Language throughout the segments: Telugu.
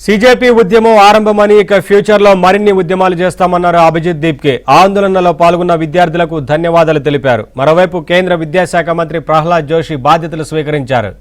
सीजेपी ఉద్యమం ఆరంభమని ఇక ఫ్యూచర్ లో మరిన్ని ఉద్యమాలు చేస్తామన్నారు అభిజిత్ దీప్కే ఆందోళనలో పాల్గొన్న విద్యార్థులకు ధన్యవాదాలు తెలిపారు. మరోవైపు కేంద్ర విద్యాశాఖ మంత్రి ప్రహ్లాద్ జోషి బాధ్యతలు స్వీకరించారు.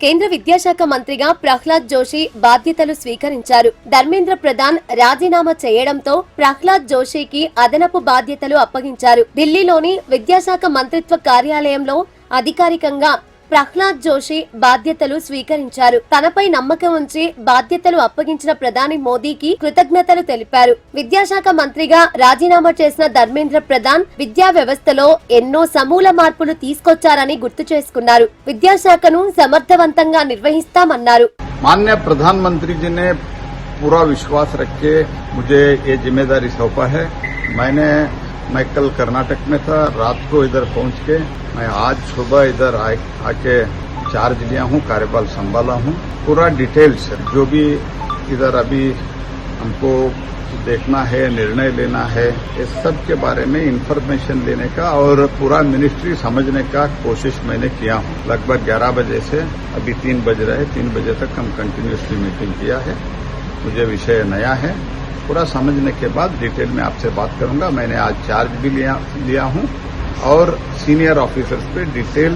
కేంద్ర విద్యాశాఖ మంత్రిగా ప్రహ్లాద్ జోషి బాధ్యతలు స్వీకరించారు. ధర్మేంద్ర ప్రధాన్ రాజీనామా చేయడంతో ప్రహ్లాద్ జోషికి అదనపు బాధ్యతలు అప్పగించారు. ఢిల్లీలోని విద్యాశాఖ మంత్రిత్వ కార్యాలయంలో అధికారికంగా ప్రహ్లాద్ జోషి బాధ్యతలు స్వీకరించారు. తనపై నమ్మకం ఉంచి బాధ్యతలు అప్పగించిన ప్రధాని మోదీకి కృతజ్ఞతలు తెలిపారు. విద్యాశాఖ మంత్రిగా రాజీనామా చేసిన ధర్మేంద్ర ప్రధాన్ విద్యా వ్యవస్థలో ఎన్నో సమూల మార్పులు తీసుకొచ్చారని గుర్తు చేసుకున్నారు. విద్యాశాఖను సమర్థవంతంగా నిర్వహిస్తామన్నారు. माननीय प्रधानमंत्री जी ने पूरा विश्वास रख के मुझे ये जिम्मेदारी सौंपा है. मैं कल कर्नाटक में था, रात को इधर पहुंच के मैं आज सुबह इधर आके चार्ज लिया हूं, कार्यभार संभाला हूं. पूरा डिटेल्स जो भी इधर अभी हमको देखना है, निर्णय लेना है, इस सब के बारे में इंफॉर्मेशन लेने का और पूरा मिनिस्ट्री समझने का कोशिश मैंने किया हूं. लगभग 11 बजे से अभी 3 बज रहे, 3 बजे तक हम कंटिन्यूसली मीटिंग किया है. मुझे विषय नया है, पूरा समझने के बाद डिटेल में आपसे बात करूंगा. मैंने आज चार्ज भी लिया हूं और सीनियर ऑफिसर्स पे डिटेल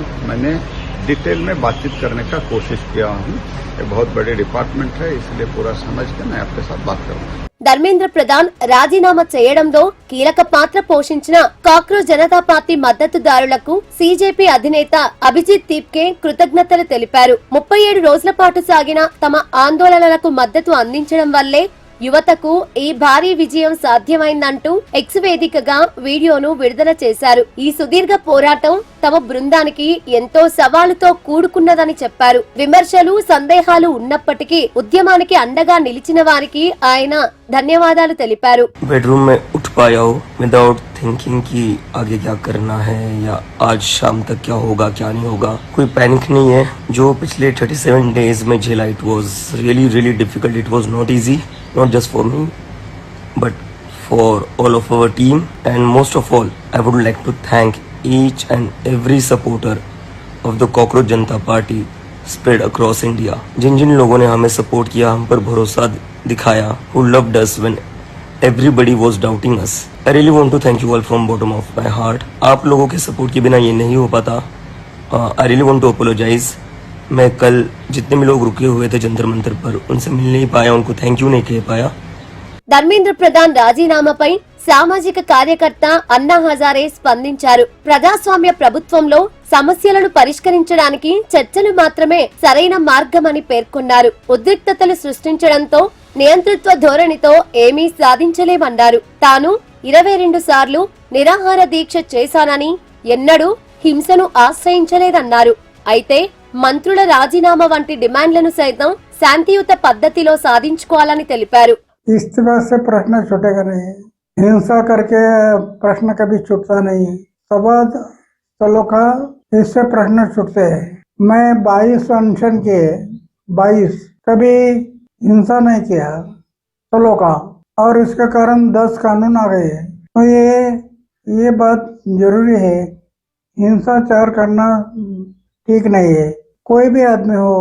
में बातचीत करने का कोशिश किया हूं. ये बहुत बड़ी डिपार्टमेंट है, इसलिए पूरा समझ के मैं आपके साथ बात करूंगा. ధర్మేంద్ర ప్రధాన్ రాజీనామా చేయడంలో కీలక పాత్ర పోషించిన కాక్రోచ్ జనతా పార్టీ మద్దతుదారులకు సీజేపీ అధినేత అభిజిత్ దీప్కే కృతజ్ఞతలు తెలిపారు. 37 రోజుల పాటు సాగిన తమ ఆందోళనలకు మద్దతు అందించడం వల్లే యువతకు ఈ భారీ విజయం సాధ్యమైందంటూ ఎక్స్ వేదికగా వీడియోను విడుదల చేశారు. ఈ సుదీర్ఘ పోరాటం తమ బృందానికి ఎంతో సవాలుతో కూడుకున్నదని చెప్పారు. విమర్శలు, సందేహాలు ఉన్నప్పటికీ ఉద్యమానికి అండగా నిలిచిన వారికి ఆయన ధన్యవాదాలు తెలిపారు. बेडरूम में उठ पाया हूँ विदाउट थिंकिंग कि आगे क्या करना है या आज शाम तक क्या होगा क्या नहीं होगा. कोई पैनिक नहीं है. जो पिछले 37 डेज में झेला, it was really difficult. It was not easy, not just for me but for all of our team, and most of all I would like to thank each and every supporter of the Cockroach Janata Party spread across India. जिन लोगों ने हमें सपोर्ट किया, हम पर भरोसा दिखाया, who loved us when everybody was doubting us. I really want to thank you all from bottom of my heart. आप लोगों के सपोर्ट के बिना ये नहीं हो पाता. I really want to apologize. मैं कल जितने भी लोग रुके हुए थे जंतर मंतर पर, उनसे मिल नहीं पाया, उनको थैंक यू नहीं कह पाया. ధర్మేంద్ర ప్రధాన్ రాజీనామాపై సామాజిక కార్యకర్త అన్నా హజారే స్పందించారు. ప్రజాస్వామ్య ప్రభుత్వంలో సమస్యలను పరిష్కరించడానికి చర్చలు మాత్రమే సరైన మార్గమని పేర్కొన్నారు. ఉద్రిక్తతలు సృష్టించడంతో, నియంతృత్వ ధోరణితో ఏమీ సాధించలేమన్నారు. తాను 22 సార్లు నిరాహార దీక్ష చేశానని, ఎన్నడూ హింసను ఆశ్రయించలేదన్నారు. అయితే మంత్రుల రాజీనామా వంటి డిమాండ్లను సైతం శాంతియుత పద్ధతిలో సాధించుకోవాలని తెలిపారు. इस्तीफा से प्रश्न छूटेगा नहीं, हिंसा करके प्रश्न कभी छूटता नहीं. संवाद चलो का इससे प्रश्न छूटते हैं. मैं 22 अनशन किए, 22 कभी हिंसा नहीं किया चलो का, और इसके कारण 10 कानून आ गए. तो ये बात जरूरी है. हिंसाचार करना ठीक नहीं है. कोई भी आदमी हो,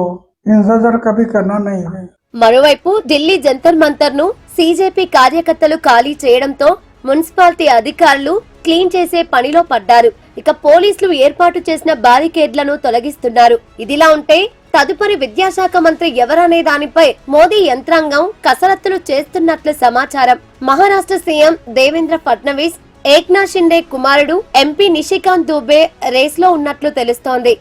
हिंसाचार कभी करना नहीं है. మరోవైపు ఢిల్లీ జంతర్ మంతర్ ను సీజేపీ కార్యకర్తలు ఖాళీ చేయడంతో మున్సిపాలిటీ అధికారులు క్లీన్ చేసే పనిలో పడ్డారు. ఇక పోలీసులు ఏర్పాటు చేసిన బారికేడ్లను తొలగిస్తున్నారు. ఇదిలా ఉంటే తదుపరి విద్యాశాఖ మంత్రి ఎవరనే దానిపై మోదీ యంత్రాంగం కసరత్తులు చేస్తున్నట్లు సమాచారం. మహారాష్ట్ర సీఎం దేవేంద్ర ఫడ్నవీస్, ఏక్నాథ్ షిండే కుమారుడు ఎంపీ నిషికాంత్ దూబే రేస్ లో ఉన్నట్లు తెలుస్తోంది.